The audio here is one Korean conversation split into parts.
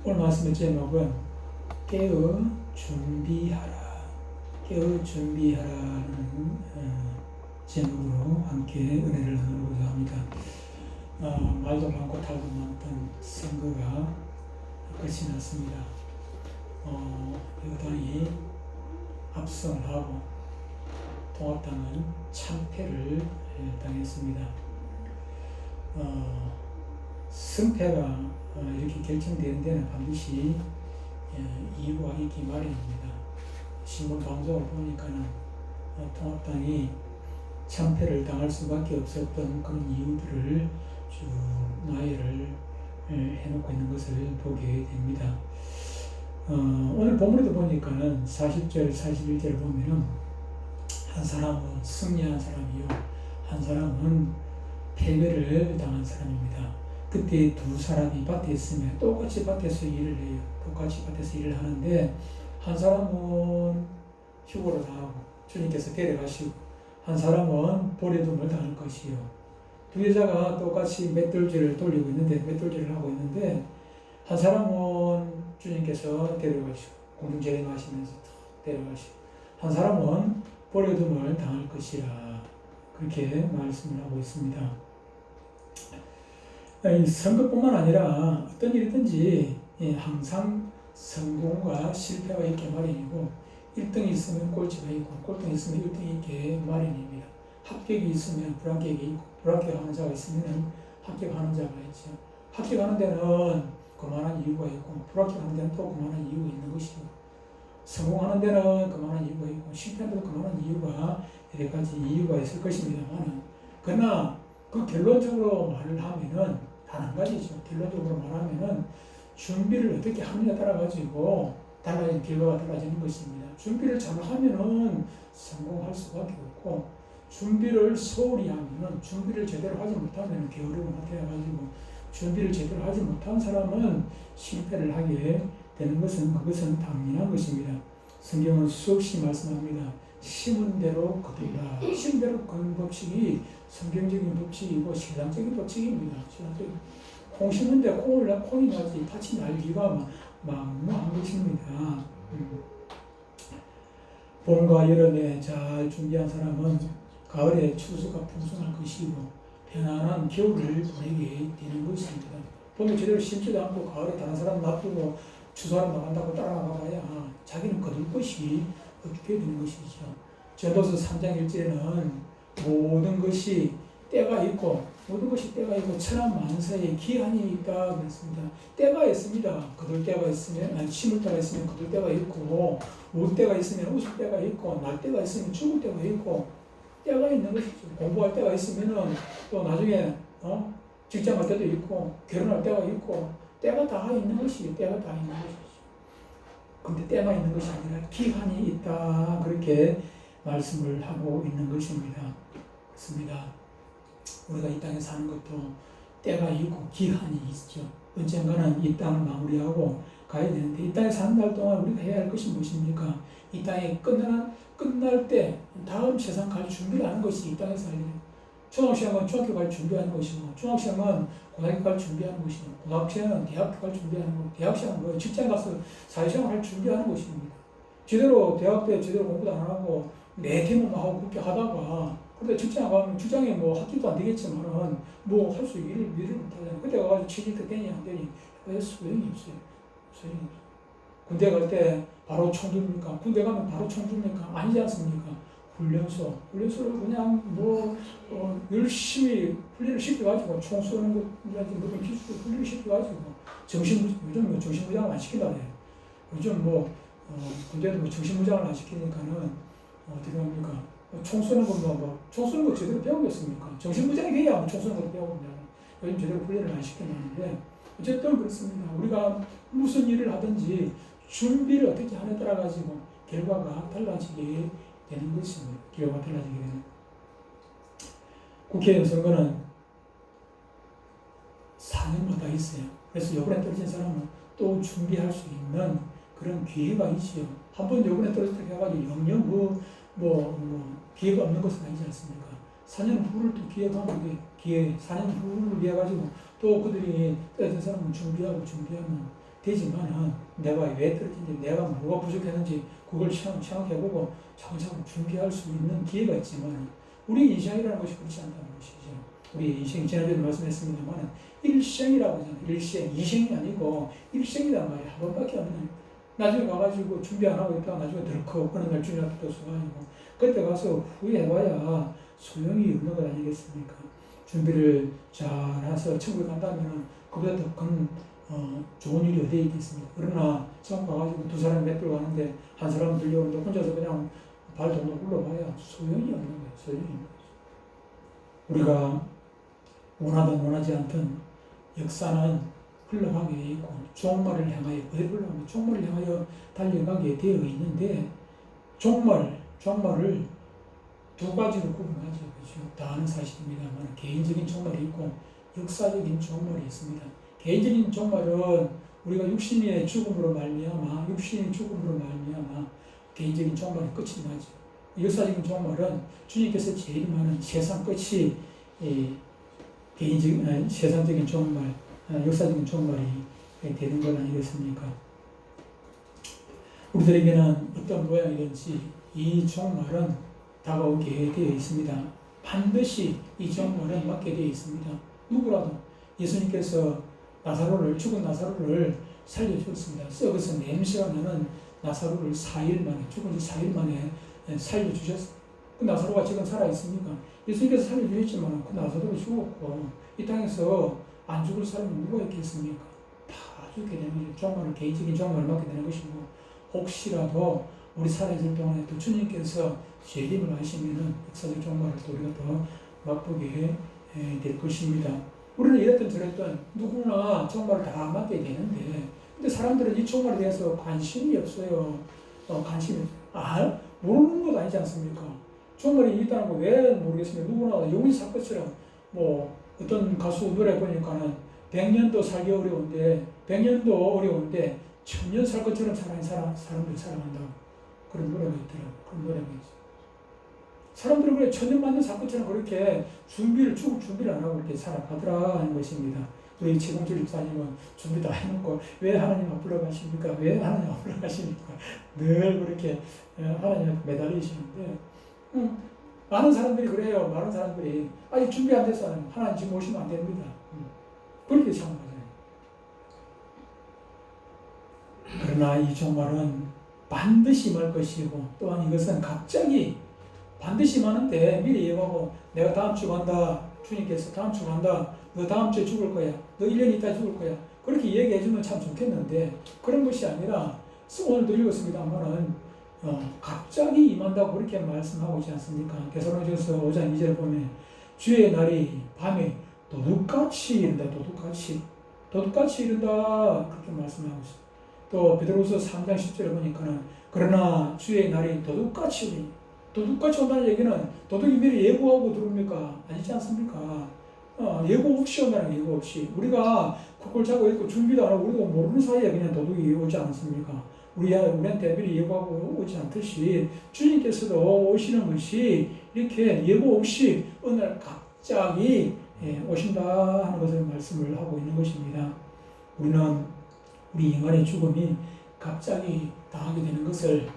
오늘 말씀의 제목은 깨어 준비하라. 깨어 준비하라는 제목으로 함께 은혜를 나누고자 합니다. 말도 많고 탈도 많던 선거가 끝이 났습니다. 여당이 압승을 하고 통합당은 참패를 당했습니다. 승패가 이렇게 결정되는 데는 반드시 이유가 있기 마련입니다. 신문 방송을 보니까는 통합당이 참패를 당할 수밖에 없었던 그런 이유들을 쭉 나열을 해놓고 있는 것을 보게 됩니다. 오늘 본문에도 보니까는 40절, 41절을 보면은 한 사람은 승리한 사람이요, 한 사람은 패배를 당한 사람입니다. 그때 두 사람이 밭에 있으면 똑같이 밭에서 일을 해요. 똑같이 밭에서 일을 하는데 한 사람은 휴고를 당하고 주님께서 데려가시고 한 사람은 보레돔을 당할 것이요. 두 여자가 똑같이 맷돌질을 돌리고 있는데 맷돌질을 하고 있는데 한 사람은 주님께서 데려가시고 공중제령하시면서 데려가시고 한 사람은 보레돔을 당할 것이라 그렇게 말씀을 하고 있습니다. 선거뿐만 아니라 어떤 일이든지 항상 성공과 실패가 있게 마련이고 1등이 있으면 꼴찌가 있고 꼴등이 있으면 1등이 있게 마련입니다. 합격이 있으면 불합격이 있고 불합격하는 자가 있으면 합격하는 자가 있죠. 합격하는 데는 그만한 이유가 있고 불합격하는 데는 또 그만한 이유가 있는 것이고 성공하는 데는 그만한 이유가 있고 실패하는 데는 그만한 이유가 여러 가지 이유가 있을 것입니다만 그러나 그 결론적으로 말을 하면은 단 한 가지죠. 결론적으로 말하면은 준비를 어떻게 하느냐에 따라 가지고 달라진 결과가 달라지는 것입니다. 준비를 잘 하면은 성공할 수밖에 없고 준비를 소홀히 하면은 준비를 제대로 하지 못하면 게으르고 나태해가지고 준비를 제대로 하지 못한 사람은 실패를 하게 되는 것은 그것은 당연한 것입니다. 성경은 수없이 말씀합니다. 심은 대로 거두리라. 심은 대로 거두는 법칙이 성경적인 법칙이고 신앙적인 법칙입니다. 신앙적인. 콩 심은데 콩이 나지 팥이 날 리가 막무한 것입니다. 봄과 여름에 잘 준비한 사람은 가을에 추수가 풍성할 것이고 편안한 겨울을 보내게 되는 것입니다. 봄에 제대로 심지도 않고 가을에 다른 사람 놔두고 추수하러 나간다고 따라가봐야 자기는 거둘 것이 없게 되는 것이죠. 전도서 3장 1절에는 모든 것이 때가 있고 천한 만사에 기한이 있다 그랬습니다. 때가 있습니다. 거둘 때가 있으면 심을 때가 있으면 거둘 때가 있고 울 때가 있으면 웃을 때가 있고 날 때가 있으면 죽을 때가 있고 때가 있는 것이죠. 공부할 때가 있으면은 또 나중에 직장 갈 때도 있고 결혼할 때가 있고 때가 다 있는 것이죠. 때가 다 있는 것이죠. 근데 때가 있는 것이 아니라 기한이 있다 그렇게 말씀을 하고 있는 것입니다. 그렇습니다. 우리가 이 땅에 사는 것도 때가 있고 기한이 있죠. 언젠가는 이 땅을 마무리하고 가야 되는데 이 땅에 사는 날 동안 우리가 해야 할 것이 무엇입니까? 이 땅이 끝날 때 다음 세상 갈 준비를 하는 것이 이 땅에 살려요. 초등학생은 중학교 갈 준비하는 것이고 중학생은 고등학교 갈 준비하는 것이고 고등학생은 대학교 갈 준비하는 것이고 대학생은 직장 가서 사회생활 할 준비하는 것입니다. 제대로 대학 때 제대로 공부도 안 하고 내태만 하고 그렇게 하다가 근데 직장 가면 직장에 학기도 안 되겠지만은 할 수 일을 못 하잖아요. 그때 가가지고 취직도 되니 안 되니 왜 소용이 없어요. 소용이 없어요. 군대 갈 때 바로 총 줍니까? 군대 가면 바로 총 줍니까? 아니지 않습니까? 훈련소를 그냥 열심히 훈련을 시켜가지고 총 쏘는 것이라든지 모든 기술 훈련을 시켜가지고 요즘 정신무장을 안 시킨다 그래요. 요즘 군대도 정신무장을 안 시키니까는 어떻게 합니까? 총 쏘는 총 쏘는 거 제대로 배우겠습니까? 정신무장이 돼야 총 쏘는 것도 배우거든요. 요즘 제대로 훈련을 안 시켰는데 어쨌든 그렇습니다. 우리가 무슨 일을 하든지 준비를 어떻게 하느냐에 따라 가지고 결과가 달라지게 되는 것입니다. 결과가 달라지게 되는. 국회의원 선거는 4년마다 있어요. 그래서 요번에 떨어진 사람은 또 준비할 수 있는 그런 기회가 있지요. 한번 요번에 떨어졌다 해가지고 영영 기회가 없는 것은 아니지 않습니까? 4년 후를 또 기회가 하면 4년 후를 위해 가지고 또 그들이 떨어진 사람은 준비하면 되지만은 내가 왜 떨어진지, 내가 뭐가 부족했는지 그걸 생각해보고 차근차근 준비할 수 있는 기회가 있지만 우리 인생이라는 것이 그렇지 않다는 것이죠. 우리 인생 지난주에도 말씀했습니다만 일생이라고 하잖아요. 일생, 이생이 아니고 일생이란 말이 한 번밖에 없는. 나중에 가가지고 준비 안 하고 있다가 나중에 덜컥 어느 날 주님 앞에 또 서가지고 그때 가서 후회해봐야 소용이 없는 것 아니겠습니까? 준비를 잘해서 천국에 간다면 그보다 더 큰 좋은 일이 어디에 있겠습니까? 그러나 처음 가가지고 두 사람이 맷돌 가는데 한 사람은 들려오는데 혼자서 그냥 발동을 굴러봐야 소용이 없는 거예요. 소용이 없는 거죠. 우리가 원하든 원하지 않든 역사는 흘러가게 있고 종말을 향하여 어디를 흘러가면 종말을 향하여 달려가게 되어 있는데 종말을 두 가지로 구분하죠. 그렇죠? 다 아는 사실입니다만 개인적인 종말이 있고 역사적인 종말이 있습니다. 개인적인 종말은 우리가 육신의 죽음으로 말미암아 개인적인 종말이 끝이 나죠. 역사적인 종말은 주님께서 제일 많은 세상 끝이 개인적인 세상적인 종말, 역사적인 종말이 되는 것 아니겠습니까? 우리들에게는 어떤 모양이든지 이 종말은 다가오게 되어 있습니다. 반드시 이 종말은 맞게 되어 있습니다. 누구라도 예수님께서 죽은 나사로를 살려주었습니다. 썩어서 냄새가 나는 나사로를 4일 만에, 죽은 지 4일 만에 살려주셨습니다. 그 나사로가 지금 살아있습니까? 예수님께서 살려주셨지만 그 나사로가 죽었고 이 땅에서 안 죽을 사람이 누가 있겠습니까? 다 죽게 되는 종말을, 개인적인 종말을 맞게 되는 것이고 혹시라도 우리 살아있을 동안에 또 주님께서 재림을 하시면은 역사적 종말을 또 우리가 더 맛보게 될 것입니다. 우리는 이랬든 저랬든 누구나 종말을 다 맞게 되는데 근데 사람들은 이 종말에 대해서 관심이 없어요. 모르는 것 아니지 않습니까? 종말이 있다는 거 왜 모르겠습니까? 누구나 영원히 살 것처럼 어떤 가수 노래 보니까는 100년도 살기 어려운데 1000년 살 것처럼 사람들이 살아간다고 그런 노래가 있더라고요. 그런 노래가 있어요. 사람들은 그래 1000년 만년 살 것처럼 그렇게 죽을 준비를 안 하고 이렇게 살아가더라 하는 것입니다. 우리 최공철 집사님은 준비 다 해놓고 왜 하나님 앞으로 가십니까? 왜 하나님 앞으로 가십니까? 늘 그렇게 하나님 앞에 매달리시는데 많은 사람들이 그래요. 많은 사람들이 아직 준비 안 돼서 하나님 지금 오시면 안 됩니다. 그렇게 생각하잖아요. 그러나 이 종말은 반드시 말 것이고 또한 이것은 갑자기 반드시 많은데 미리 예고하고 내가 다음 주 간다. 주님께서 다음 주 간다. 너 다음 주에 죽을 거야. 너 1년 있다 죽을 거야. 그렇게 얘기해주면 참 좋겠는데 그런 것이 아니라 오늘도 읽었습니다만은 갑자기 임한다고 그렇게 말씀하고 있지 않습니까? 데살로니가서 5장 2절에 보면 주의 날이 밤에 도둑같이 이른다. 도둑같이 이른다. 그렇게 말씀하고 있어요. 또 베드로서 3장 10절에 보니까는 그러나 주의 날이 도둑같이 오니 도둑같이 온다는 얘기는 도둑이 미리 예고하고 들어옵니까? 아니지 않습니까? 예고 없이 온다는 예고 없이 우리가 그걸 자고 있고 준비도 안 하고 우리가 모르는 사이에 그냥 도둑이 오지 않습니까? 우리한테 미리 예고하고 오지 않듯이 주님께서도 오시는 것이 이렇게 예고 없이 어느 날 갑자기 오신다 하는 것을 말씀을 하고 있는 것입니다. 우리 인간의 죽음이 갑자기 당하게 되는 것을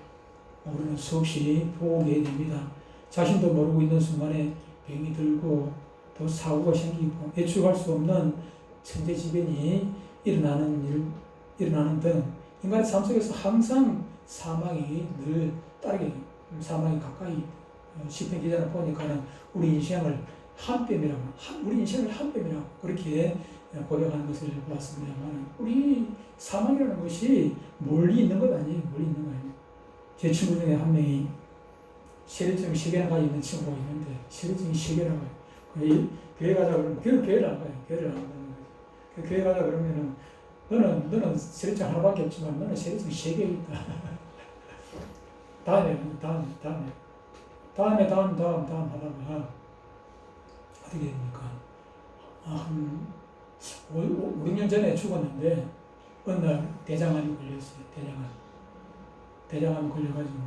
우리는 수없이 보게 됩니다. 자신도 모르고 있는 순간에 병이 들고 또 사고가 생기고 예측할 수 없는 천재지변이 일어나는 등 인간의 삶 속에서 항상 사망이 늘 따르게 사망이 가까이 시편 기자를 보니까는 우리 인생을 한 뼘이라고 그렇게 고백하는 것을 보았습니다만 우리 사망이라는 것이 멀리 있는 것 아니에요. 제 친구 중에 한 명이 세례증 3개나 가지고 있는 친구가 있는데 세례증이 3개라고 해요. 교회 가자 그러면 교회를 안 가요. 교회를 안 가는 거예요. 교회 가자 그러면은 너는 세례증 하나밖에 없지만 너는 세례증 3개 있다. 다음에 하다가 어떻게 됩니까? 한 5, 6년 전에 죽었는데 어느 날 대장암이 걸렸어요. 대장암이 걸려가지고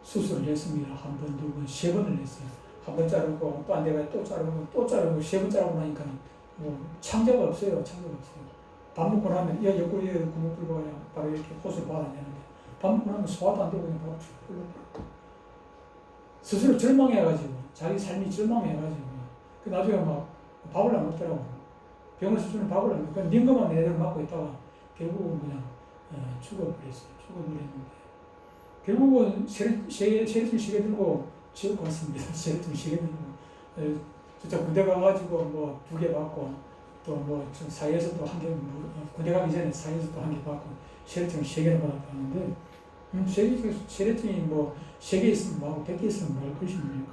수술을 했습니다. 한 번, 두 번, 3번을 했어요. 한 번 자르고 또 안 돼가 또 자르고 3번 자르고 나니까 창자가 없어요. 밥 먹고 나면 옆구리에 구멍 뚫고 그냥 바로 이렇게 호수를 받아내는데 밥 먹고 나면 소화도 안 되고 그냥 바로 흘러. 스스로 절망해가지고 자기 삶이 절망해가지고 그 나중에 막 밥을 안 먹더라고. 병원 수술은 밥을 안 먹고 닌 것만 내대로 맞고 있다가 결국은 그냥 죽어버렸어요. 죽어버렸는데 결국은 세례증 시계 들고 지옥 갔습니다. 세례증 시계 들고 진짜 군대 가가지고 뭐 2개 받고 또 뭐 사회에서 또 1개 군대 가기 전에 사회에서 또 1개 받고 세례증 3개를 받았다는데 세례증이 뭐 3개 있으면 뭐하고 100개 있으면 뭘 것입니까?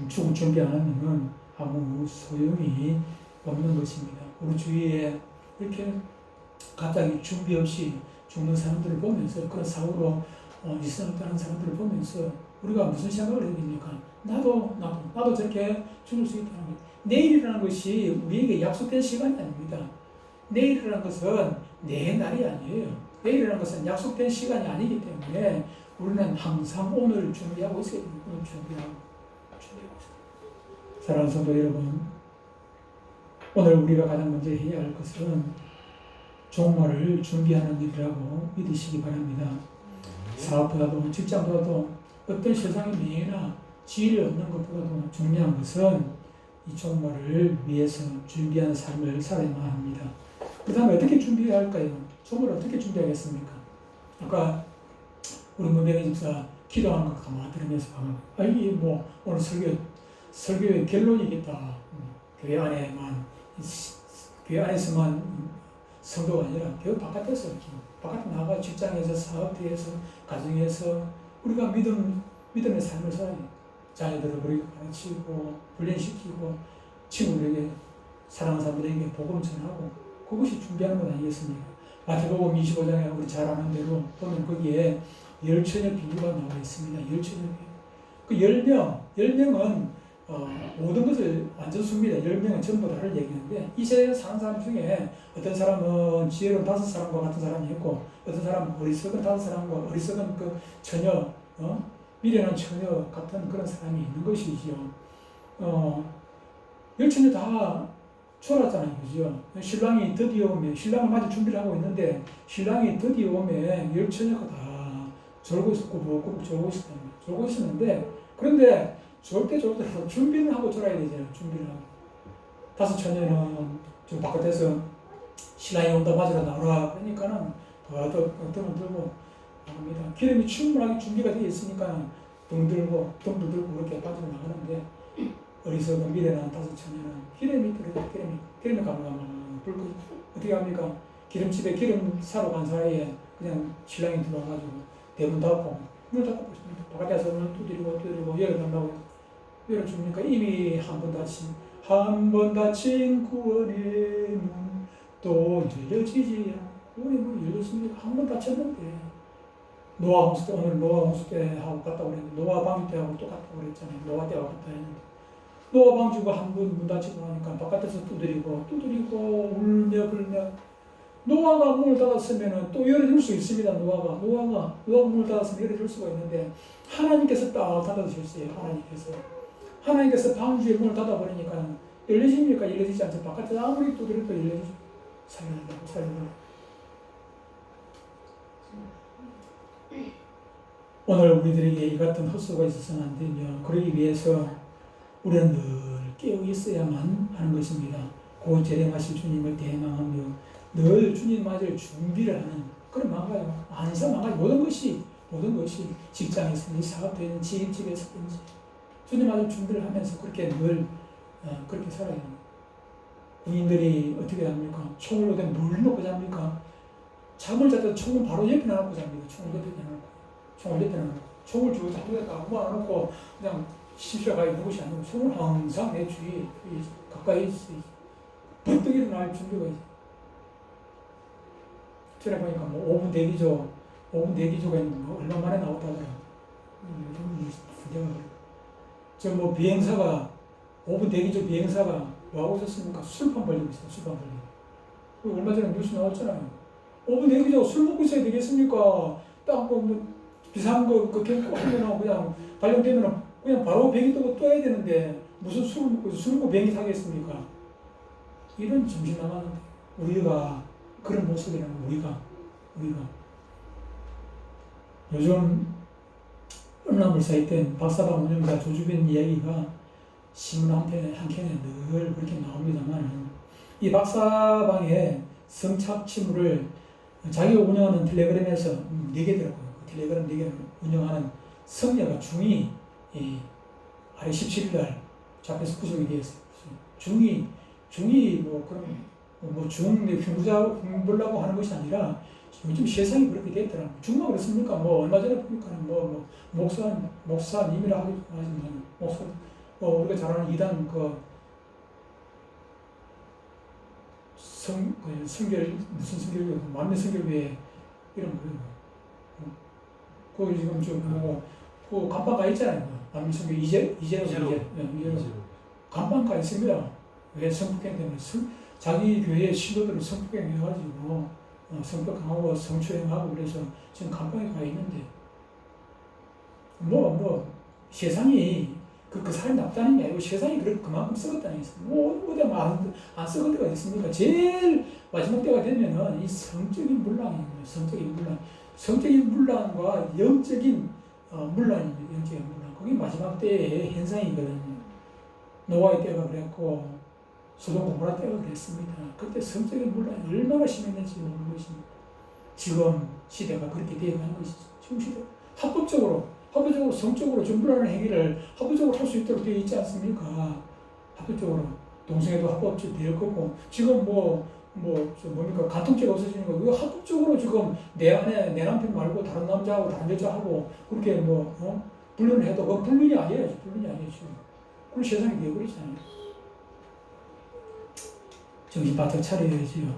죽을 준비 안 하면은 아무 소용이 없는 것입니다. 우리 주위에 이렇게 갑자기 준비 없이 죽는 사람들을 보면서 그런 사고로 일생을 떠난 사람들을 보면서 우리가 무슨 생각을 해야 됩니까? 나도 저렇게 죽을 수 있다는 거. 내일이라는 것이 우리에게 약속된 시간이 아닙니다. 내일이라는 것은 내 날이 아니에요. 내일이라는 것은 약속된 시간이 아니기 때문에 우리는 항상 오늘 준비하고 있어야 됩니다. 오늘 준비하고 있어요. 사랑하는 성도 여러분, 오늘 우리가 가장 먼저 해야 할 것은 종말을 준비하는 일이라고 믿으시기 바랍니다. 사업보다도 직장보다도 어떤 세상의 명예나 지위를 얻는 것보다도 중요한 것은 이 종말을 위해서 준비하는 삶을 살아야만 합니다. 그 다음에 어떻게 준비해야 할까요? 종말을 어떻게 준비하겠습니까? 아까 우리 문병희 집사 기도하는 거 가만히 들으면서 이게 뭐 오늘 설교의 결론이겠다. 교회 안에서만 성도가 아니라 교회 바깥에 나가 직장에서 사업대에서 가정에서 우리가 믿음의 삶을 살아야 돼. 자녀들을 우리가 가르치고 훈련시키고 친구들에게 사랑하는 사람들에게 복음 전하고 그것이 준비하는 것 아니겠습니까? 마태복음 25장에 우리 잘 아는 대로 보면 거기에 열처녀 비유가 나와 있습니다. 열처녀 비유. 그 10명은 모든 것을 완전 씁니다. 10명은 전부 다를 얘기하는데 이 세상에 사는 사람 중에 어떤 사람은 지혜로운 5사람과 같은 사람이 있고 어떤 사람은 어리석은 5사람과 어리석은 그 처녀 미련한 처녀 같은 그런 사람이 있는 것이지요. 열처녀 다 졸았잖아요. 그죠? 신랑이 드디어 오면 신랑을 맞을 준비를 하고 있는데 신랑이 드디어 오면 열처녀가 다 졸고 있었고 뭐 졸고 있었답니다. 졸고 있었는데 그런데 졸 때 준비를 하고 졸아야 되잖아요. 준비를 하고. 5 처녀는 좀 바깥에서 신랑이 온다 맞으러 나오라 그러니까는 더 등을 들고 나갑니다. 기름이 충분하게 준비가 되어 있으니까 등도 들고 그렇게 빠져 나가는데 어리석은 미련한 5 처녀는 기름이 떨어져. 기름이 가면 불고 어떻게 합니까? 기름집에 기름 사러 간 사이에 그냥 신랑이 들어와가지고 대문 닫고 문을 닫고 있습니다. 바깥에서 문을 두드리고 열어달라고 열어줍니까? 이미 한 번 닫힌 구원의 문 또 열려지지 구원의 문이 열렸습니다. 한 번 닫혔는데 노아 홍수 때 오늘 노아 홍수 때하고 같다고 그랬는데 노아 방주 때하고 똑같다고 그랬잖아요. 노아 때하고 같다 했는데 노아 방주가 한 번 문 닫히고 하니까 바깥에서 두드리고 울며 불며 노아가 문을 닫았으면 또 열어줄 수 있습니다. 노아가 문을 닫았으면 열어줄 수가 있는데 하나님께서 딱 닫아주셨어요. 하나님께서 방주에 문을 닫아버리니까 열려집니까? 열려지지 않죠. 바깥에서 아무리 두드려도 열려지죠. 살려달라고. 오늘 우리들에게 이 같은 헛수가 있어서는 안 되며 그러기 위해서 우리는 늘 깨어 있어야만 하는 것입니다. 곧 재림하실 주님을 대망하며 늘 주님 맞을 준비를 하는 그런 마음가요. 안에서 마음가요. 모든 것이 직장에서든지 사업에든지 집에서든지 주님 맞을 준비를 하면서 그렇게 늘 그렇게 살아야 합니다. 군인들이 어떻게 합니까? 총을 어디 물 놓고 잡니까? 잠을 자도 총은 바로 옆에 놔놓고 잡니다. 총을 쭉 잡고다가 아무 안 놓고 그냥 심시하게 있는 것이 아니고 총을 항상 내 주위에 가까이 있어요. 번뜩 일어날 준비가 있어요. 전에 보니까 뭐 5분 대기조가 있는 거 얼마 만에 나왔다더라고요. 뭐 비행사가 5분 대기조 비행사가 뭐하고 있었습니까? 술판 벌리고 있어요. 술판 벌리고. 얼마 전에 뉴스 나왔잖아요. 5분 대기조 술 먹고 있어야 되겠습니까? 딱 뭐 비싼 거 경고 하면 그냥 발령되면 그냥 바로 비행기 뜨고 떠야 되는데 무슨 술을 먹고 비행기 타겠습니까? 이런 정신 나가는데 우리가 그런 모습이라는 우리가 요즘 은나물사에 있던 박사방 운영자 조주변 이야기가 신문 한 켠에 늘 그렇게 나옵니다만 이 박사방의 성착취물을 자기가 운영하는 텔레그램에서 4개더라고요. 그 텔레그램 4개를 운영하는 성녀가 중이 아래 17일 날 잡혀서 구속이 되었어요. 중이 뭐 그런 흉보려고 하는 것이 아니라 요즘 세상이 그렇게 됐더라고요. 중만 그렇습니까? 뭐 얼마 전에 보니까 목사님이라 하지만 목사 우리가 잘 아는 이단 성결 무슨 성결교 만매 성결교회 이런 거예요. 거기 지금 그 간판가 있잖아요. 만매 성결 이제로 간판가 있습니다. 왜 성폭행 때문에 자기 교회 신도들을 성폭행 해가지고 성폭행하고 성추행하고 그래서 지금 간판에 가 있는데 세상이 그 사람이 나쁘다는 게 아니고 세상이 그만큼 썩었다는 게 있어요. 어디 안 썩을 때가 있습니까? 제일 마지막 때가 되면은 이 성적인 문란입니다. 성적인 문란과 영적인 문란입니다. 영적인 문란. 그게 마지막 때의 현상이거든요. 노아의 때가 그랬고 소돔 고모라 때가 그랬습니다. 그때 성적인 문란이 얼마나 심했는지 모르는 것입니다. 지금 시대가 그렇게 되어가는 것이죠. 지금 시대 합법적으로 성적으로 전문하는 행위를 합법적으로 할 수 있도록 되어 있지 않습니까? 합법적으로 동성애도 합법적으로 되어 있고 지금 간통죄가 없어지는 거 이거 합법적으로 지금 내 남편 말고 다른 남자하고 다른 여자하고 그렇게 불륜을 해도 그건 불륜이 아니에요. 지금 그런 세상이 되어버리잖아요. 정신 바짝 차려야지요.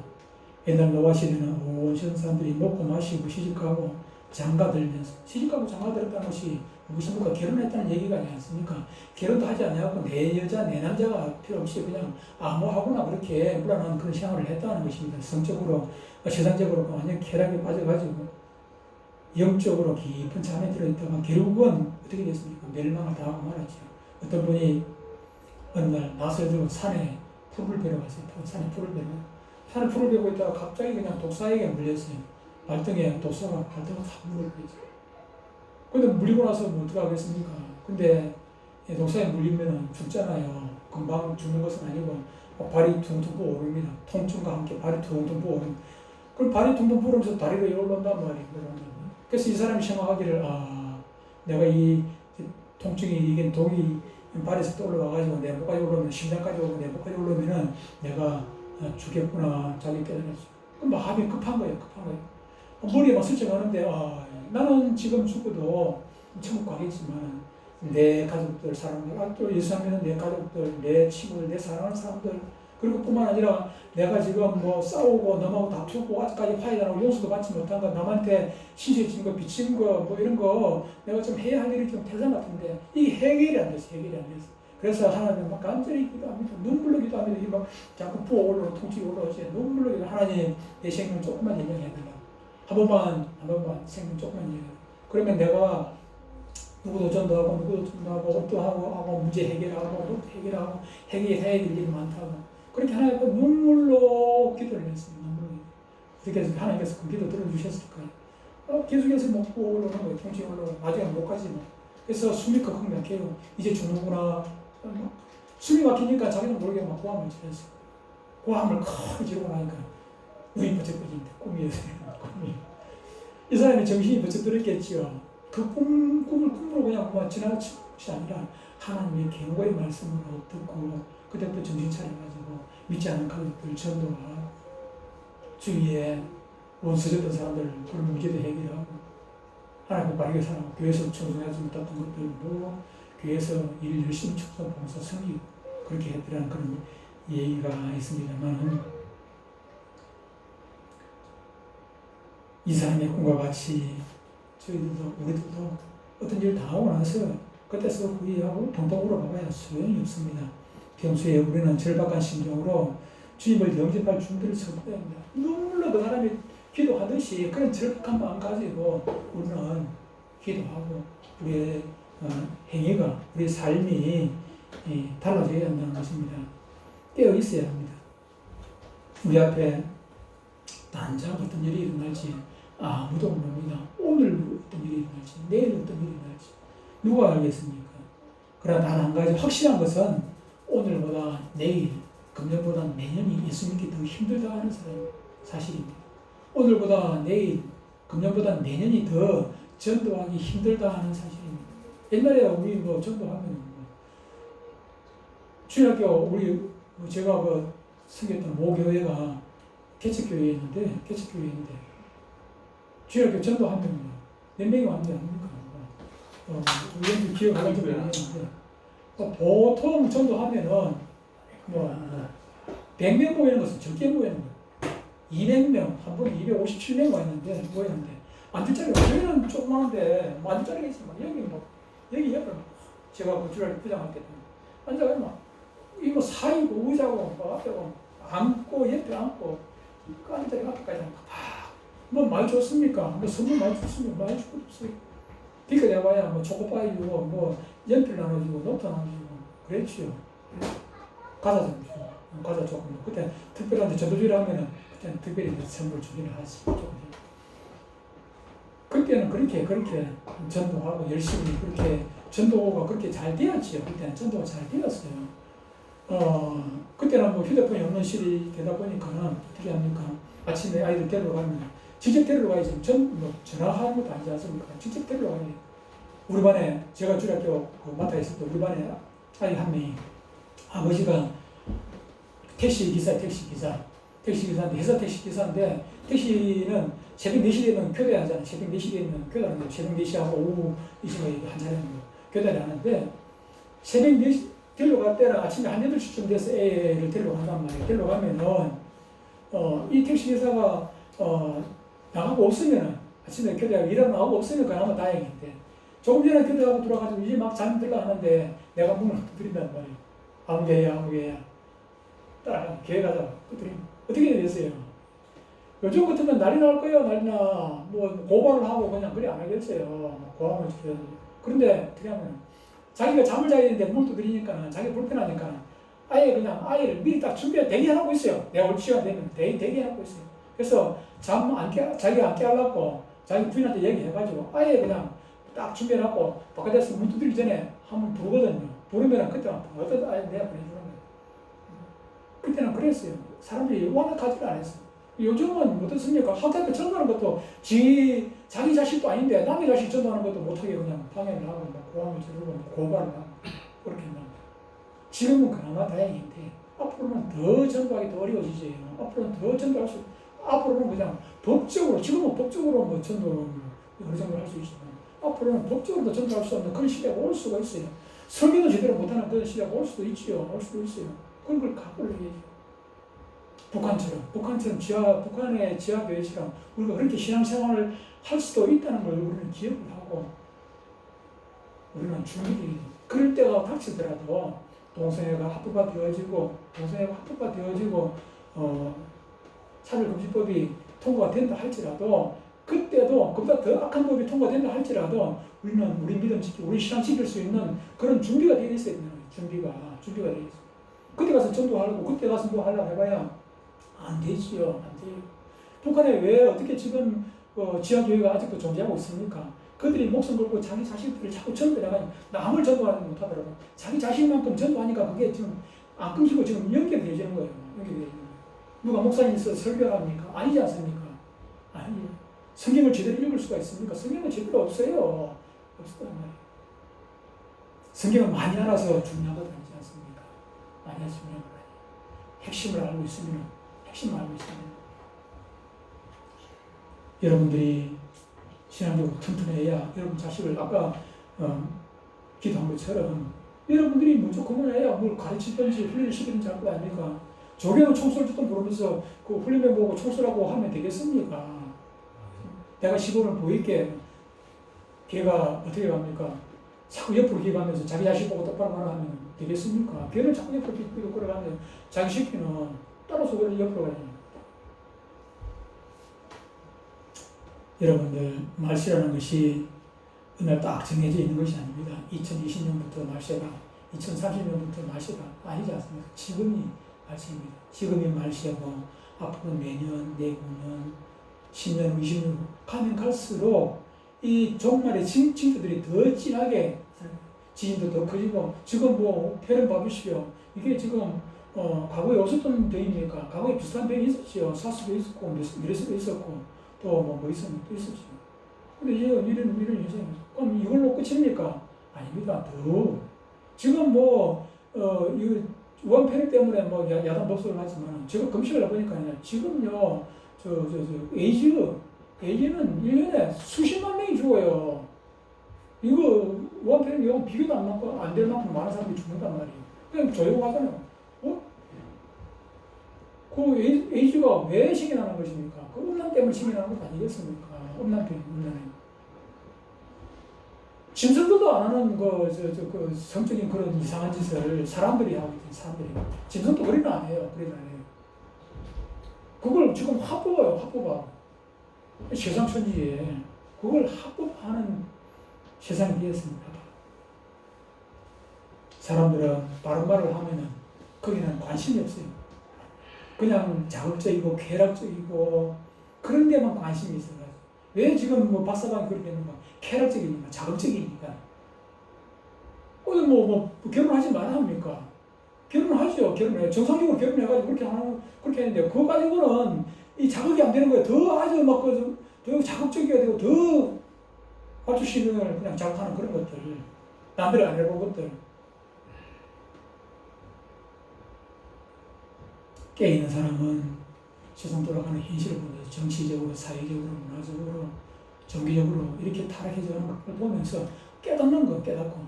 옛날 노아 시대는 온 세상 사람들이 먹고 마시고 시집가고 장가들면서 장가들었다는 것이 무엇입니까? 결혼했다는 얘기가 아니지 않습니까? 결혼도 하지 않냐고 내 여자 내 남자가 필요 없이 그냥 아무하고나 그렇게 불안한 그런 생활을 했다는 것입니다. 성적으로 세상적으로 완전 쾌락에 빠져가지고 영적으로 깊은 잠에 들어있다가 결국은 어떻게 됐습니까? 멸망을 당하고 말았죠. 어떤 분이 어느 날 낯을 들고 산에 풀을 베러 갔어요. 산에 풀을 베고 있다가 갑자기 그냥 독사에게 물렸어요. 발등에 독사가 발등을 다 물어버리죠. 근데 물리고 나서 뭐 어떡하겠습니까? 근데 독사에 물리면 죽잖아요. 금방 죽는 것은 아니고 발이 퉁퉁 부어오릅니다. 통증과 함께 발이 퉁퉁 부어오릅니다. 그럼 발이 퉁퉁 부어오면서 다리로 열올른단 말이에요. 그래서 이 사람이 생각하기를 내가 이 통증이 이게 독이 발에서 또 올라와가지고 내 목까지 올라오면 심장까지 오고 내 목까지 올라오면은 내가 죽겠구나 자기 깨달았죠. 그럼 마음이 급한 거예요. 머리에 막 스쳐가는데 나는 지금 죽어도 천국 가겠지만 내 가족들 사랑하는 또 예수님은 내 가족들 내 친구들 내 사랑하는 사람들 그리고 뿐만 아니라 내가 지금 싸우고 넘어가고 다투고 아직까지 화해하고 용서도 받지 못한 거 남한테 신세진 거 비친 거 이런 거 내가 좀 해야 할 일이 좀 대단 같은데 이게 해결이 안 됐어. 그래서 하나님 막 간절히 기도합니다. 눈물로 기도합니다. 이 막 자꾸 부어올라오고 통증이 올라오지. 눈물로 기도 하나님 내 생명 조금만 연장해달라. 한 번만 생명 조금만 연장해. 그러면 내가 누구도 전도하고 옷도 하고 문제 해결하고 해결해야 될 일이 많다고. 그렇게 하나님 앞에 눈물로 기도를 했습니다. 그렇게 해서 하나님께서 그 기도 들어주셨을 거예요. 계속해서 먹고 올라오는 거예요. 통증이 올라오고 나중에 못 가지 뭐. 그래서 숨이 컥컥 막혀요. 이제 죽는구나. 숨이 막히니까 자기는 모르게 막 고함을 지르었어요. 고함을 크게 지르고 나니까 눈이 번쩍 뜨긴데 꿈이었어요. 이 사람이 정신이 번쩍 들었겠지요. 그 꿈을 꿈으로 그냥 지나친 것이 아니라 하나님의 경고의 말씀으로 듣고 그때부터 정신 차려가지고 믿지 않는 가족들 전도하고 주위에 원수졌던 사람들 그런 문제도 해결하고 하나님의 바르게 살아가고 교회에서 청소하지 못했던 것들 교회에서 일 열심히 축소 봉사 섬기고 그렇게 했더라는 그런 얘기가 있습니다만 이 사람의 꿈과 같이 우리들도 어떤 일을 당하고 나서 그때서 후회하고 병동으로 가봐야 소용이 없습니다. 평소에 우리는 절박한 심정으로 주님을 영접할 준비를 서둬야 합니다. 눈물로 그 사람이 기도하듯이 그런 절박한 마음 가지고 우리는 기도하고 우리의 행위가 우리의 삶이 달라져야 한다는 것입니다. 깨어 있어야 합니다. 우리 앞에 당장 어떤 일이 일어날지 아무도 모릅니다. 오늘 어떤 일이 일어날지, 내일 어떤 일이 일어날지 누가 알겠습니까? 그러나 단 한 가지 확실한 것은 오늘보다 내일, 금년보다 내년이 예수 믿기 더 힘들다 하는 사실입니다. 오늘보다 내일, 금년보다 내년이 더 전도하기 힘들다 하는 사실입니다. 옛날에 우리 뭐 전도하면 주일학교 우리 제가 섬겼던 모교회가 개척교회였는데 주일학교 전도하면 몇 명이 왔는지 압니까? 우리 기억하는 게 있는데 보통 전도하면은 100명 모이는 것은 적게 모이는 거예요. 200명, 한 번에 257명 모였는데 앉을 자리가 저희는 조그마한데 앉을 자리가 있으면 여기 옆에 제가 주일학교 부장할 때 앉아가면 이거 사이고 의자고 앞에 앉고 옆에 앉고 앉을 자리가 앞에까지 뭐 많이 줬습니까? 뭐 선물 많이 줬습니까? 많이 주고 없어요. 그러니까 내가 봐야 뭐 초코파이 주고 뭐 연필 나눠주고 노트 나눠주고 그랬지요. 과자 좀 주고 과자 조금 그때 특별한 데 전도주의를 하면은 그때는 특별히 선물 주기는 하지 조금. 그때는 그렇게 전도하고 열심히 그렇게 전도가 그렇게 잘 되었지요. 그때는 전도가 잘 되었어요. 그때는 뭐 휴대폰이 없는 시대이 되다 보니까는 어떻게 합니까? 아침에 아이들 데리러 가면 직접 데리러 가야지. 전화하는 것도 아니지 않습니까? 직접 데리러 가야 돼요. 우리 반에 제가 주일학교 맡아 있을 때 우리 반에 아이 한 명이 아버지가 택시기사인데 회사 택시기사인데 택시는 새벽 4시에 되면 교대하잖아요. 새벽 4시에 되면 교대하는데 새벽 4시하고 오후 2시에 한 차례 교대를 하는데 새벽 4시 데리러 갈 때는 아침에 한 8시쯤 돼서 애를 데리러 간단 말이에요. 데리러 가면은 이 택시기사가 나가고 없으면은 아침에 교대하고 일하고 나가고 없으면 그나마 다행인데 조금 전에 교대하고 들어가지고 이제 막 잠이 들려 하는데 내가 문을 두드린단 말이에요. 아무 개야 따라가 교회 가자 두드리면 어떻게 되겠어요? 요즘 같으면 난리 날 거예요. 난리나 뭐 고발을 하고 그냥 그래 안 하겠어요. 고함을 지켜야지. 그런데 어떻게 하면 자기가 잠을 자야 되는데 물 두드리니까 자기 불편하니까 아예 그냥 아이를 미리 딱 대기하고 있어요. 내가 올 시간 되면 대기하고 있어요. 그래서 자기가 안 깨하려고 자기 부인한테 얘기해가지고 아예 그냥 딱 준비해놓고 바깥에서 문 두드리기 전에 한번 부르거든요. 부르면 그때는 어떤 아예 내가 보내주는 거예요. 그때는 그랬어요. 사람들이 워낙하지를 않았어요. 요즘은 어떻습니까? 학교에 전도하는 것도 자기 자식도 아닌데 남의 자식 전도하는 것도 못하게 그냥 방해를 하고 고함을 지르고 고발을 하고 그렇게 합니다. 지금은 그나마 다행인데 앞으로는 더 전도하기 더 어려워지죠. 앞으로는 더 전도할 수 앞으로는 그냥 법적으로 지금은 법적으로 뭐 전도를 어느 정도 할 수 있지만 앞으로는 법적으로도 전도할 수 없는 그런 시대가 올 수가 있어요. 설교도 제대로 못하는 그런 시대가 올 수도 있지요. 올 수도 있어요. 그런 걸 각오를 해야죠. 북한의 지하교회처럼 우리가 그렇게 신앙생활을 할 수도 있다는 걸 우리는 기억을 하고 우리는 준비되기 그럴 때가 닥치더라도 동성애가 합법화 되어지고 차별금지법이 통과가 된다 할지라도 그때도 그보다 더 악한 법이 통과된다 할지라도 우리는 우리 믿음 지키고 우리 신앙 지킬 수 있는 그런 준비가 되어 있어야 되는 거예요. 준비가 되어 있어요. 그때 가서 전도하려고 그때 가서 뭐 하려고 해봐야 안 되지요. 안 돼요. 북한에 왜 어떻게 지금 지하교회가 아직도 존재하고 있습니까? 그들이 목숨 걸고 자기 자식들을 자꾸 전도해가지고 남을 전도하지 못하더라고요. 자기 자식만큼 전도하니까 그게 지금 안 끊기고 지금 연결되어지는 거예요. 누가 목사님께서 설교를 합니까? 아니지 않습니까? 아니에요. 성경을 제대로 읽을 수가 있습니까? 성경은 제대로 없어요. 없었단 말이에요. 성경을 많이 알아서 중요한 것 아니지 않습니까? 많이 알아서 중요한 것 아니에요. 핵심을 알고 있으면 여러분들이 신앙적으로 튼튼해야 여러분 자식을 아까 기도한 것처럼 여러분들이 무조건 해야 뭘 가르치든지 훈련을 시키든지 할 거 아닙니까? 조교는 총 쏠 줄도 모르면서 그 훈련병 보고 총 쏘라고 하면 되겠습니까? 내가 시범을 보일게 걔가 어떻게 갑니까? 자꾸 옆으로 기가면서 자기 자식 보고 똑바로 말하면 되겠습니까? 걔는 자꾸 옆으로 삐삐 걸어가면 자기 시키는 따라서 그런 옆으로 가야 됩니다. 여러분들 말세라는 것이 어느 날 딱 정해져 있는 것이 아닙니다. 2020년부터 말세가 2030년부터 말세가 아니지 않습니까? 지금이 말세입니다. 지금이 말세고 앞으로 내년, 내후년, 10년, 20년 가면 갈수록 이 종말의 징조들이 더 진하게 지진도 더 커지고 지금 뭐 폐렴 봐보시오. 이게 지금 과거에 없었던 병입니까? 과거에 비슷한 병이 있었죠. 사스도 있었고 메르스도 있었고 또 뭐 있었는 또 있었죠. 근데 이제 이런 현상이 그럼 이걸로 끝입니까? 아닙니다. 더 지금 이거 우한 폐렴 때문에 뭐 야단 법석을 하지만 제가 검색을 해보니까 지금요 에이즈는 1년에 수십만 명이 죽어요. 이거 우한 폐렴 비교도 안 될 만큼 많은 사람들이 죽는단 말이에요. 그냥 조용하잖아요. 그 에이즈가 왜 생겨나는 것입니까? 그 음란 때문에 생겨나는 것 아니겠습니까? 음란병, 음란에. 짐승들도 안 하는 그 성적인 그런 이상한 짓을 사람들이 하고 있는 사람들이. 짐승도 그리는 안 해요. 그리는 안 해요. 그걸 지금 합법화. 세상 천지에 그걸 합법화하는 세상이 되었습니다. 사람들은 바른 말을 하면은 거기는 관심이 없어요. 그냥 자극적이고 쾌락적이고 그런 데만 관심이 있어요. 왜 지금 뭐 박사방이 그렇게 했는가? 쾌락적이니까, 자극적이니까. 결혼하지 말아 합니까? 결혼하죠. 결혼해. 정상적으로 결혼해가지고 그렇게 했는데, 그거 가지고는 이 자극이 안 되는 거예요. 더 아주 더 자극적이어야 되고, 더 발주시능을 그냥 자극하는 그런 것들. 남들이 안 해본 것들. 깨있는 사람은 세상 돌아가는 현실을 보면서 정치적으로, 사회적으로, 문화적으로, 정기적으로 이렇게 타락해져가는 것을 보면서 깨닫는 거, 깨닫고,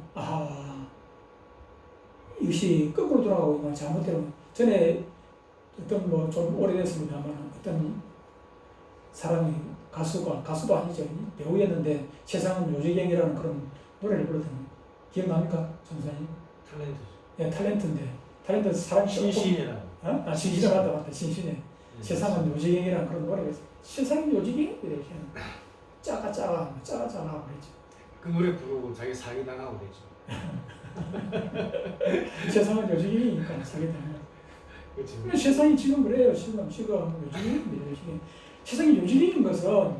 이것이 거꾸로 돌아가고 있구나, 잘못되고. 전에 어떤 좀 오래됐습니다만 어떤 사람이 가수도 아니죠. 배우였는데 세상은 요지경이라는 그런 노래를 불렀거든요. 기억납니까? 전사님? 탤런트죠. 예, 탤런트 사람이 신신이라는. 신신이 맞다. 신신이. 네. 세상은 요지경이라는 그런 노래가 있어요. 세상이 요지경이 이렇게 짜가 그랬죠. 그 노래 부르고 자기 사기 당하고 그랬죠. 세상은 요지경이니까 사기 당하고. 그렇죠. 세상이 지금 그래요. 지금 요지경입니다. 세상이 요지경인 것은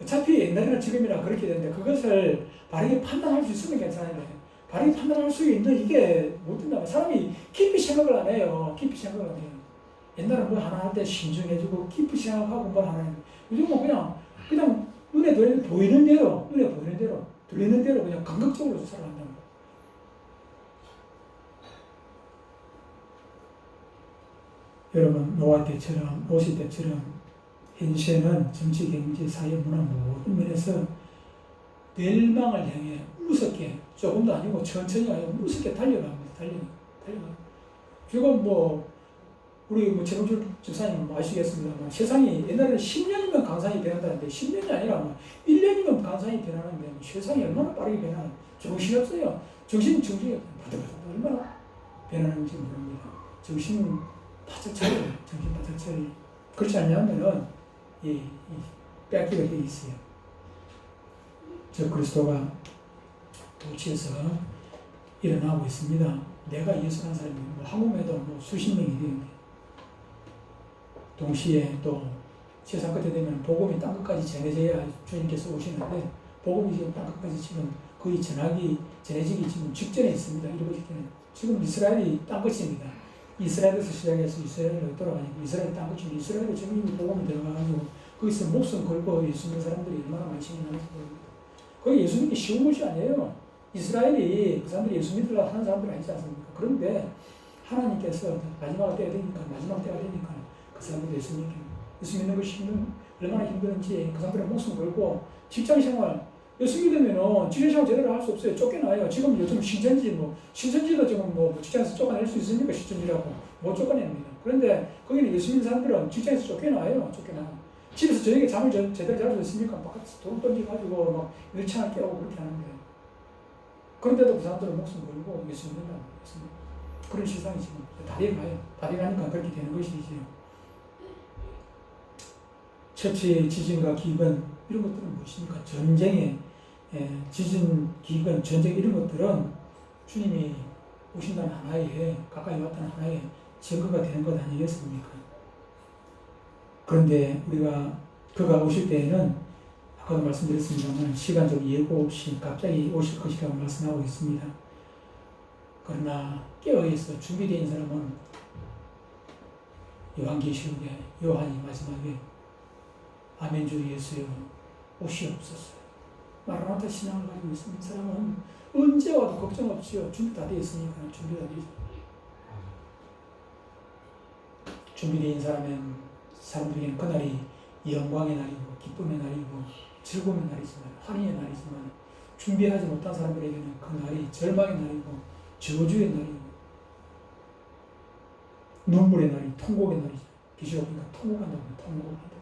어차피 옛날이나 지금이나 그렇게 되는데 그것을 바르게 판단할 수 있으면 괜찮은데 바르게 판단할 수 있는 이게 못 된다면 사람이 깊이 생각을 안 해요. 옛날에 뭐 하나 할 때 신중해지고 깊이 생각하고 뭘 하나 해요. 요즘은 그냥 눈에 보이는 대로 들리는 대로 그냥 감각적으로 살아간다는 거예요. 여러분 노시 때처럼 현실은 정치, 경제, 사회, 문화 모든 면에서 멸망을 향해 무섭게 조금도 아니고 천천히 아니고 무섭게 달려갑니다. 지금 우리 최동철 집사님 아시겠습니다만 세상이 옛날에는 10년이면 강산이 변한다는데 10년이 아니라 1년이면 강산이 변하는데 세상이 얼마나 빠르게 변하나 정신없어요. 정신이 얼마나 변하는지 모릅니다. 정신 바짝 차려. 그렇지 않냐면은 뺏기게 돼 있어요. 저 그리스도가 도치에서 일어나고 있습니다. 내가 예수라는 사람이 한국에도 수십 명이 되는데 동시에 또 세상 끝에 되면 복음이 땅 끝까지 전해져야 주님께서 오시는데 복음이 지금 땅 끝까지 지금 거의 전해지기 지금 직전에 있습니다. 이러고 직전에 지금 이스라엘이 땅 끝입니다. 이스라엘에서 시작해서 이스라엘로 돌아가니까 이스라엘 땅 끝이면 이스라엘에 지금 이미 복음이 들어가가지고 거기서 목숨 걸고 예수 믿는 사람들이 얼마나 많이 생겨나는지 모릅니다. 거기 예수 믿기 쉬운 것이 아니에요. 이스라엘이 그 사람들이 예수 믿으려고 하는 사람들이 아니지 않습니까? 그런데 하나님께서 마지막 때가 되니까 그 사람들이 예수 믿는 것이 얼마나 힘든지 그 사람들의 목숨 걸고 직장생활 예수 믿으면은 직장생활 제대로 할 수 없어요. 쫓겨나요. 지금 요즘 신천지도 지금 직장에서 쫓아낼 수 있으니까 신천지라고 못 쫓아냅니다. 그런데 거기는 예수 믿는 사람들은 직장에서 쫓겨나요. 집에서 저녁에 잠을 제대로 잘 수 있습니까? 바깥에서 돈 던져가지고 막 일창을 깨우고 그렇게 하는데 그런데도 그 사람들은 목숨 걸고 예수 믿는다고 했습니다. 그런 세상이 지금 다리에 가요. 다리에 가니까 그렇게 되는 것이지요. 처치, 지진과 기근 이런 것들은 무엇입니까? 전쟁의 지진, 기근, 전쟁 이런 것들은 주님이 오신다는 하나의 가까이 왔다는 하나의 증거가 되는 것 아니겠습니까? 그런데 우리가 그가 오실 때에는 아까도 말씀드렸습니다만 시간적 예고 없이 갑자기 오실 것이라고 말씀하고 있습니다. 그러나 깨어있어 준비되어 있는 사람은 요한계시록에 요한이 마지막에 아멘 주 예수여 오시옵소서. 마라나타 신앙을 가지고 있는 사람은 언제 와도 걱정 없지요. 준비 다 되어 있으니까 준비 다 되어 있어요. 준비되어 있는 사람들에게는 그날이 영광의 날이고 기쁨의 날이고 즐거움의 날이지만 환희의 날이지만 준비하지 못한 사람들에게는 그날이 절망의 날이고 저주의 날이고 눈물의 날이 통곡의 날이죠. 계시록 보니까 통곡한다고 통곡한다.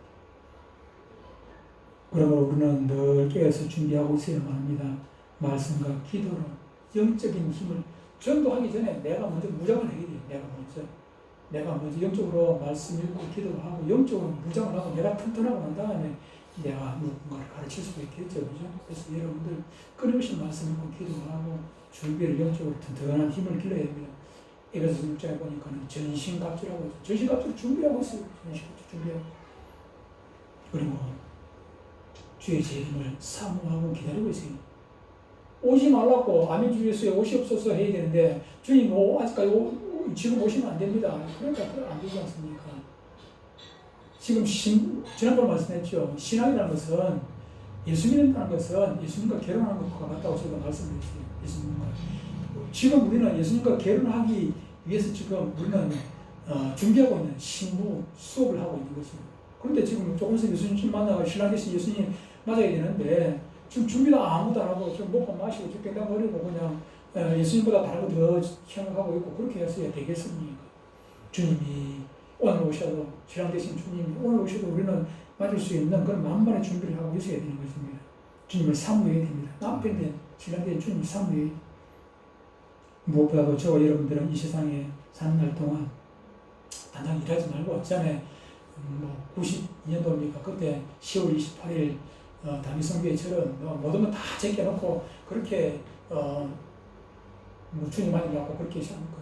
그러므로 우리는 늘 깨어서 준비하고 있어야만 합니다. 말씀과 기도로 영적인 힘을 전도하기 전에 내가 먼저 무장을 해야 돼요. 내가 먼저 영적으로 말씀 읽고 기도하고 영적으로 무장을 하고 내가 튼튼하고 난 다음에 내가 누군가를 가르칠 수가 있겠죠. 그죠? 그래서 여러분들 끊임없이 말씀 읽고 기도하고 준비를 영적으로 튼튼한 힘을 길러야 됩니다. 에베소 6장에 보니까는 전신갑주라고 하죠. 전신갑주를 준비하고 있어요. 전신갑주 준비하고. 그리고 주의 재림을 사모하고 기다리고 있어요. 오지 말라고 아멘 주 예수에 오시옵소서 해야 되는데 주님 아직까지 지금 오시면 안 됩니다. 그러니까 안 되지 않습니까? 지금 지난번에 말씀했죠. 신앙이라는 것은 예수 믿는다는 것은 예수님과 결혼하는 것과 같다고 제가 말씀드렸어요. 예수님과 지금 우리는 예수님과 결혼하기 위해서 지금 우리는 준비하고 있는 신부 수업을 하고 있는 것입니다. 그런데 지금 조금 있으면 예수님 만나고 신랑 대신 예수님 맞아야 되는데 지금 준비도 아무도 안 하고 좀 먹고 마시고 좀 뺑뺑거리고 그냥 예수님보다 다른 거 더 생각하고 있고 그렇게 해서야 되겠습니까? 주님이 오늘 오셔도 신랑 대신 주님이 오늘 오셔도 우리는 맞을 수 있는 그런 만반의 준비를 하고 있어야 되는 것입니다. 주님을 사모해야 됩니다. 남편된 신랑 대신 주님을 사모해야 됩니다. 무엇보다도 저와 여러분들은 이 세상에 사는 날 동안 당장 일하지 말고 전에 92년도입니까? 그때 10월 28일 다미성교회처럼 모든 건 다 제껴놓고 그렇게 주님 만나려고 그렇게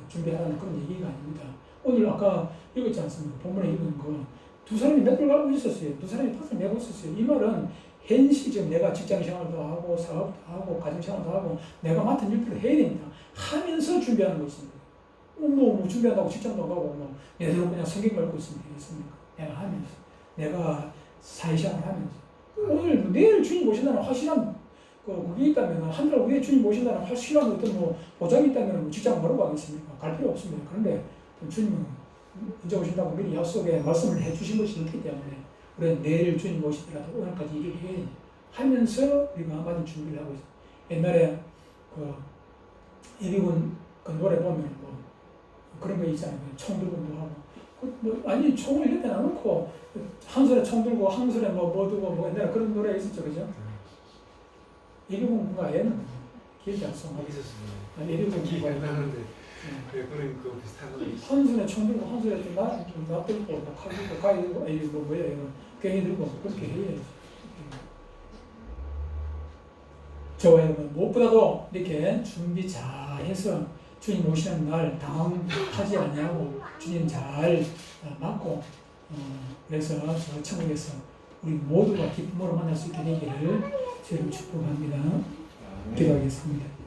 준비하라는 그런 얘기가 아닙니다. 오늘 아까 읽었지 않습니까? 본문에 읽은 거 두 사람이 맷돌 갈고 있었어요. 두 사람이 팥을 메고 있었어요. 이 말은 현실적으로 내가 직장 생활도 하고 사업도 하고 가정 생활도 하고 내가 맡은 일들을 해야 됩니다. 하면서 준비하는 것입니다. 준비한다고 직장도 가고 내대로 그냥 성경 읽고 있으면 되겠습니까? 내가 하면서 내가 사회생활을 하면서 오늘 내일 주님 오신다는 확실한 그게 있다면 한 달 후에 주님 오신다는 확실한 어떤 보장이 있다면 직장 바로 가겠습니까? 갈 필요 없습니다. 그런데 주님은 언제 오신다고 미리 약속에 말씀을 해주신 것이 있기 때문에 우리는 내일 주님 오시더라도 오늘까지 일을 해야 하면서 우리가 많이 준비를 하고 있어요. 옛날에 예비군 노래 보면 그런 거 있잖아요. 총 들고 하고 아니 총을 이렇게 놔놓고 한 손에 총 들고 한 손에 뭐 두고 옛날에 그런 노래 있었죠, 그죠? 예비군가 얘는 기억이 안 나. 있었습니다. 예비군 기억이 안 나는데 그거는 그 비슷한 거 한 손에 총 들고 한 손에 나 들고 칼 들고 가위 들고 이거 뭐야 이거 괭이 들고 그렇게 해야지. 저와 여러분 무엇보다도 이렇게 준비 잘해서 주님 오시는 날 당황하지 않냐고 주님 잘 맞고 그래서 저 천국에서 우리 모두가 기쁨으로 만날 수 있게 되기를 주님 축복합니다. 기도하겠습니다.